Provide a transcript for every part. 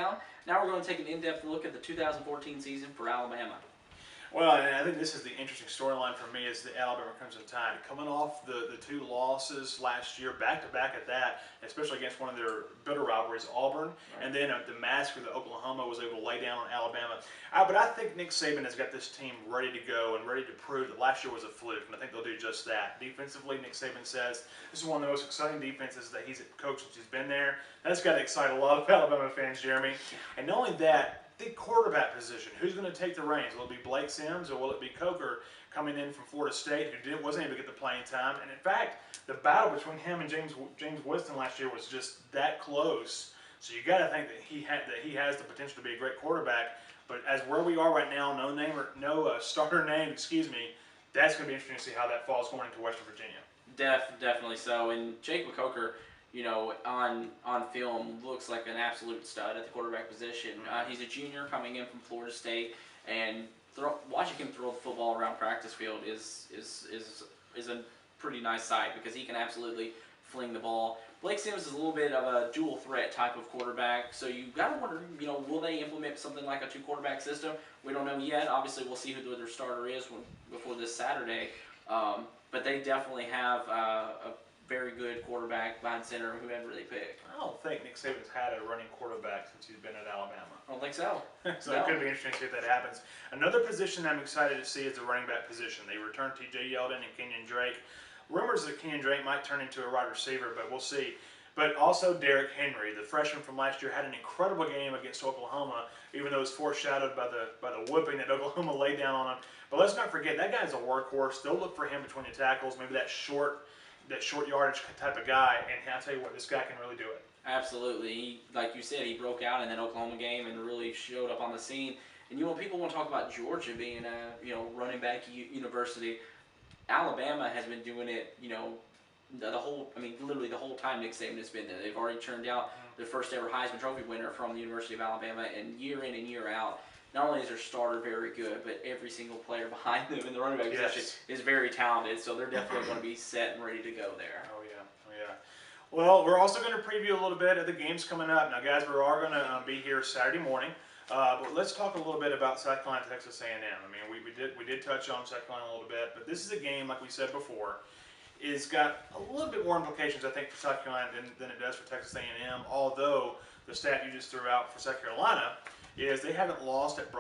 breakdown. Now we're going to take an in-depth look at the 2014 season for Alabama. Well, and I think this is the interesting storyline for me is the Alabama Crimson Tide. Coming off the two losses last year, back-to-back at that, especially against one of their bitter rivalries, Auburn, Right. and then the massacre that Oklahoma was able to lay down on Alabama. But I think Nick Saban has got this team ready to go and ready to prove that last year was a fluke, and I think they'll do just that. Defensively, Nick Saban says this is one of the most exciting defenses that he's coached since he's been there. That's got to excite a lot of Alabama fans, Jeremy. And not only that, the quarterback position. Who's going to take the reins? Will it be Blake Sims or will it be Coker coming in from Florida State who wasn't able to get the playing time? And in fact, the battle between him and James Winston last year was just that close. So you got to think that he has the potential to be a great quarterback. But as where we are right now, no starter name, excuse me. That's going to be interesting to see how that falls going into Western Virginia. Definitely so. And Jake McCoker, on film looks like an absolute stud at the quarterback position. He's a junior coming in from Florida State, and watching him throw the football around practice field is a pretty nice sight because he can absolutely fling the ball. Blake Sims is a little bit of a dual threat type of quarterback, so you got to wonder, will they implement something like a two quarterback system? We don't know yet. Obviously, we'll see who their starter is before this Saturday. But they definitely have a very good quarterback behind center whoever they pick. I don't think Nick Saban's had a running quarterback since he's been at Alabama. I don't think so. So it could be interesting to see if that happens. Another position I'm excited to see is the running back position. They returned T.J. Yeldon and Kenyon Drake. Rumors that Kenyon Drake might turn into a wide receiver, but we'll see. But also Derrick Henry, the freshman from last year, had an incredible game against Oklahoma, even though it was foreshadowed by the whooping that Oklahoma laid down on him. But let's not forget, that guy's a workhorse. They'll look for him between the tackles, maybe that short yardage type of guy, and I'll tell you what, this guy can really do it. Absolutely. Like you said, he broke out in that Oklahoma game and really showed up on the scene. And people want to talk about Georgia being a running back university. Alabama has been doing it, literally the whole time Nick Saban has been there. They've already turned out their first ever Heisman Trophy winner from the University of Alabama, and year in and year out, not only is their starter very good, but every single player behind them in the running back position is very talented. So they're definitely going to be set and ready to go there. Oh yeah. Well, we're also going to preview a little bit of the games coming up. Now, guys, we are going to be here Saturday morning. But let's talk a little bit about South Carolina, Texas A&M. I mean, we did touch on South Carolina a little bit, but this is a game, like we said before, is got a little bit more implications, I think, for South Carolina than it does for Texas A&M. Although the stat you just threw out for South Carolina is they haven't lost at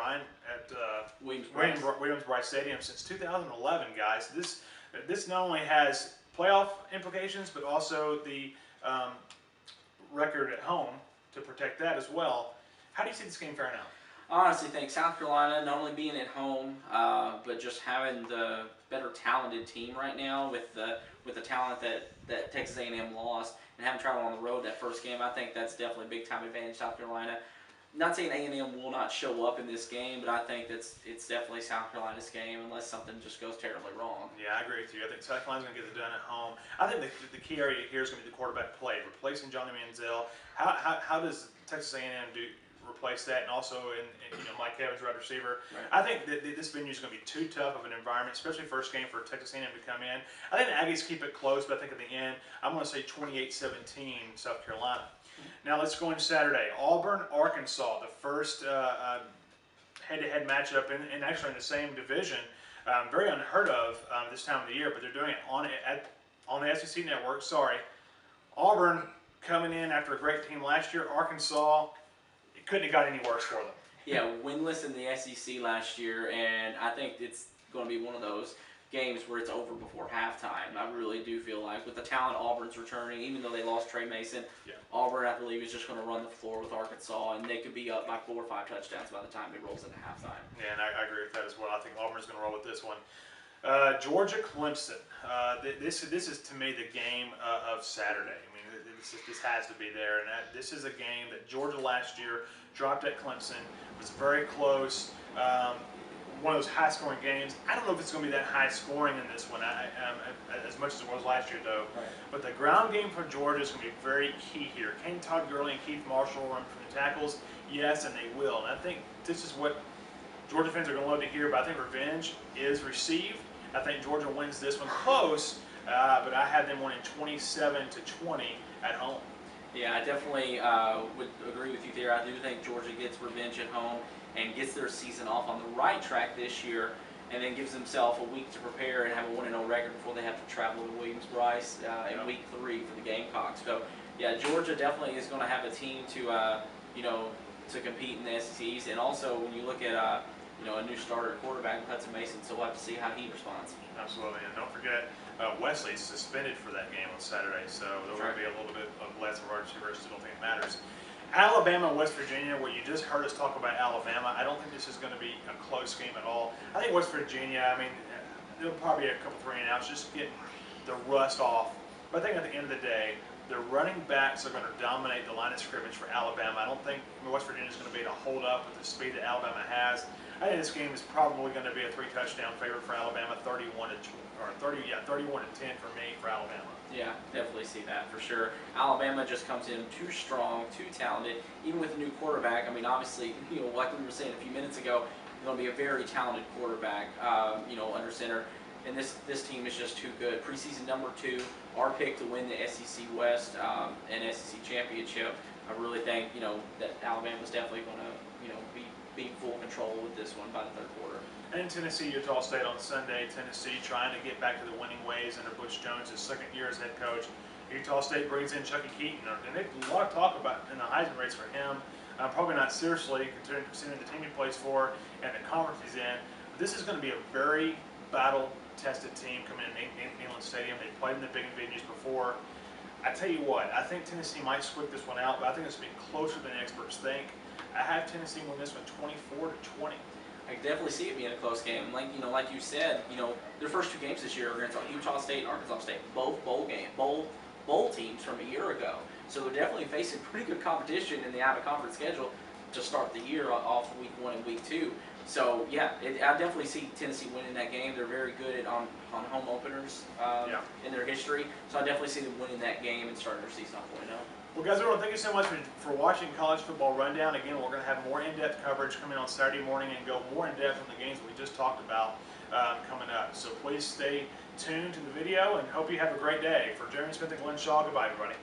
Williams-Brice Stadium since 2011, guys. This not only has playoff implications, but also the record at home to protect that as well. How do you see this game faring out? I honestly think South Carolina, not only being at home, but just having the better talented team right now with the talent that Texas A&M lost and having traveled on the road that first game, I think that's definitely a big time advantage South Carolina. Not saying A&M will not show up in this game, but I think it's definitely South Carolina's game unless something just goes terribly wrong. Yeah, I agree with you. I think South Carolina's going to get it done at home. I think the key area here is going to be the quarterback play, replacing Johnny Manziel. How does Texas A&M replace that, and also in Mike Evans, wide receiver. Right. I think that this venue is going to be too tough of an environment, especially first game for Texas A&M to come in. I think the Aggies keep it close, but I think at the end, I'm going to say 28-17 South Carolina. Now let's go into Saturday. Auburn, Arkansas, the first head-to-head matchup, and actually in the same division. Very unheard of this time of the year, but they're doing it on the SEC network. Sorry. Auburn coming in after a great team last year. Arkansas, it couldn't have got any worse for them. Yeah, winless in the SEC last year, and I think it's going to be one of those games where it's over before halftime. I really do feel like with the talent Auburn's returning, even though they lost Trey Mason, Auburn, I believe, is just going to run the floor with Arkansas, and they could be up by 4 or 5 touchdowns by the time it rolls into halftime. Yeah, and I agree with that as well. I think Auburn's going to roll with this one. Georgia, Clemson. This is to me the game of Saturday. I mean, this has to be there, and this is a game that Georgia last year dropped at Clemson. It was very close. One of those high-scoring games. I don't know if it's going to be that high-scoring in this one, as much as it was last year, though. Right. But the ground game for Georgia is going to be very key here. Can Todd Gurley and Keith Marshall run from the tackles? Yes, and they will. And I think this is what Georgia fans are going to love to hear, but I think revenge is received. I think Georgia wins this one close, but I had them winning 27-20 at home. Yeah, I definitely would agree with you there. I do think Georgia gets revenge at home and gets their season off on the right track this year, and then gives themselves a week to prepare and have a 1-0 record before they have to travel to Williams-Brice in week 3 for the Gamecocks. So, yeah, Georgia definitely is going to have a team to, you know, to compete in the SEC East. And also, when you look at, you know, a new starter quarterback, Hudson Mason, so we'll have to see how he responds. Absolutely, and don't forget, Wesley's suspended for that game on Saturday, so there will be a little bit of less of our receiver. Still don't think it matters. Alabama, West Virginia, where you just heard us talk about Alabama. I don't think this is going to be a close game at all. I think West Virginia, I mean, there'll probably be a couple 3-and-outs, just getting the rust off. But I think at the end of the day, the running backs are going to dominate the line of scrimmage for Alabama. I don't think West Virginia is going to be able to hold up with the speed that Alabama has. I think this game is probably going to be a 3-touchdown favorite for Alabama, 31-10 for me for Alabama. Yeah, definitely see that for sure. Alabama just comes in too strong, too talented, even with a new quarterback. I mean, obviously, you know, like we were saying a few minutes ago, going to be a very talented quarterback, you know, under center. And this team is just too good. Preseason number 2, our pick to win the SEC West and SEC championship. I really think, you know, that Alabama's definitely going to, you know, be full control with this one by the third quarter. And Tennessee, Utah State on Sunday. Tennessee trying to get back to the winning ways under Butch Jones, his second year as head coach. Utah State brings in Chucky Keaton, and there's a lot of talk about in the Heisman race for him. Probably not seriously, considering the team he plays for and the conference he's in. But this is going to be a very battle-tested team coming in Neyland Stadium. They've played in the big venues before. I tell you what, I think Tennessee might squeak this one out, but I think it's going to be closer than experts think. I have Tennessee win this one 24-20. I can definitely see it being a close game. Like you said, you know, their first 2 games this year are against Utah State and Arkansas State, both bowl teams from a year ago. So they're definitely facing pretty good competition in the out-of-conference schedule to start the year off week 1 and week 2. So yeah, I definitely see Tennessee winning that game. They're very good on home openers in their history. So I definitely see them winning that game and starting their season off 1-0. Well, guys, everyone, thank you so much for watching College Football Rundown. Again, we're going to have more in-depth coverage coming on Saturday morning and go more in-depth on the games we just talked about coming up. So please stay tuned to the video and hope you have a great day. For Jeremy Smith and Glenn Shaw, goodbye, everybody.